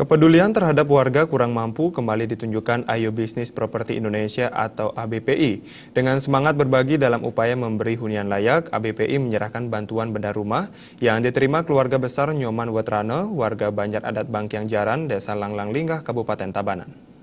Kepedulian terhadap warga kurang mampu kembali ditunjukkan Ayo Bisnis Properti Indonesia atau ABPI. Dengan semangat berbagi dalam upaya memberi hunian layak, ABPI menyerahkan bantuan bedah rumah yang diterima keluarga besar Nyoman Wetrane, warga Banjar Adat Bangkyang Jaran, Desa Langlang Linggah, Kabupaten Tabanan.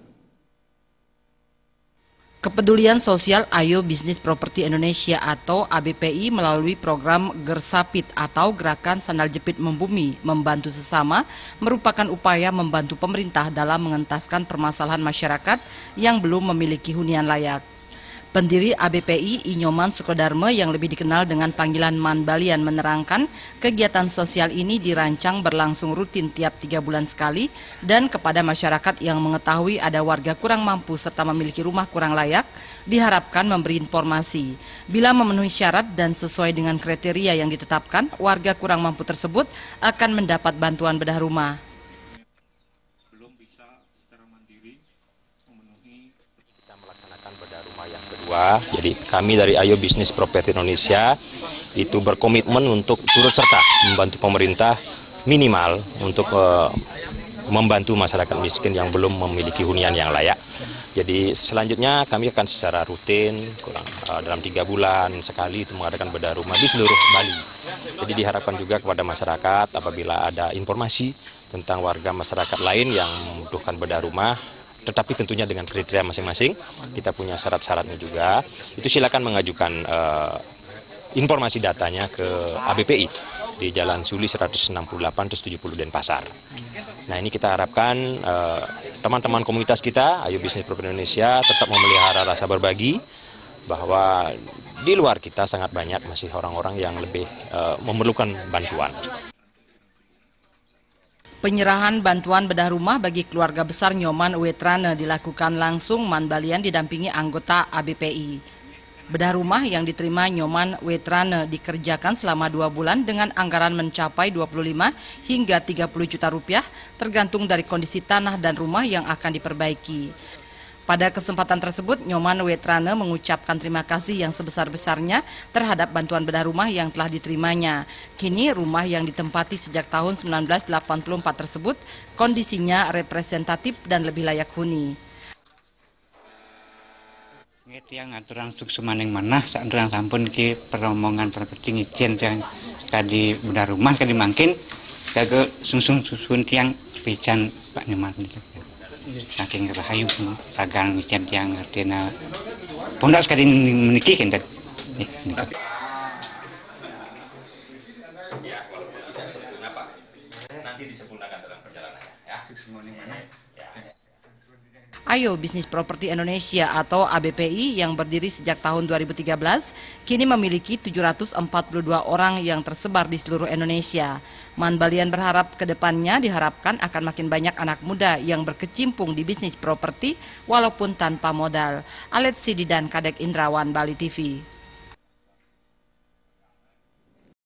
Kepedulian Sosial Ayo Bisnis Properti Indonesia atau ABPI melalui program Gersapit atau Gerakan Sandal Jepit Membumi Membantu Sesama merupakan upaya membantu pemerintah dalam mengentaskan permasalahan masyarakat yang belum memiliki hunian layak. Pendiri ABPI Nyoman Sukodarme yang lebih dikenal dengan panggilan Man Balian menerangkan kegiatan sosial ini dirancang berlangsung rutin tiap 3 bulan sekali dan kepada masyarakat yang mengetahui ada warga kurang mampu serta memiliki rumah kurang layak diharapkan memberi informasi. Bila memenuhi syarat dan sesuai dengan kriteria yang ditetapkan, warga kurang mampu tersebut akan mendapat bantuan bedah rumah. Kita melaksanakan bedah rumah yang kedua, jadi kami dari Ayo Bisnis Properti Indonesia itu berkomitmen untuk turut serta membantu pemerintah minimal untuk membantu masyarakat miskin yang belum memiliki hunian yang layak. Jadi selanjutnya kami akan secara rutin dalam 3 bulan sekali itu mengadakan bedah rumah di seluruh Bali. Jadi diharapkan juga kepada masyarakat apabila ada informasi tentang warga masyarakat lain yang membutuhkan bedah rumah, tetapi tentunya dengan kriteria masing-masing, kita punya syarat-syaratnya juga. Itu silakan mengajukan informasi datanya ke ABPI di Jalan Suli 168-170 Denpasar. Nah, ini kita harapkan teman-teman komunitas kita, Ayo Bisnis Properti Indonesia, tetap memelihara rasa berbagi, bahwa di luar kita sangat banyak masih orang-orang yang lebih memerlukan bantuan. Penyerahan bantuan bedah rumah bagi keluarga besar Nyoman Wetrane dilakukan langsung Man Balian didampingi anggota ABPI. Bedah rumah yang diterima Nyoman Wetrane dikerjakan selama 2 bulan dengan anggaran mencapai 25 hingga 30 juta rupiah tergantung dari kondisi tanah dan rumah yang akan diperbaiki. Pada kesempatan tersebut, Nyoman Wetrane mengucapkan terima kasih yang sebesar-besarnya terhadap bantuan bedah rumah yang telah diterimanya. Kini rumah yang ditempati sejak tahun 1984 tersebut kondisinya representatif dan lebih layak huni. Yang aturan suksumaning manah saat sampun ki peromongan properti ngizin yang kadi bedah rumah kadi mangkin kagak susun tiang pican Pak Nyoman itu. Saking rahayu tagang ngizin tiang artinya pondok sekali meniki kan. Ya, walaupun tidak sempurna Pak, nanti disempurnakan dalam perjalanannya ya. Ayo Bisnis Properti Indonesia atau ABPI yang berdiri sejak tahun 2013 kini memiliki 742 orang yang tersebar di seluruh Indonesia. Man Balian berharap ke depannya diharapkan akan makin banyak anak muda yang berkecimpung di bisnis properti walaupun tanpa modal. Alet Sidi dan Kadek Indrawan, Bali TV.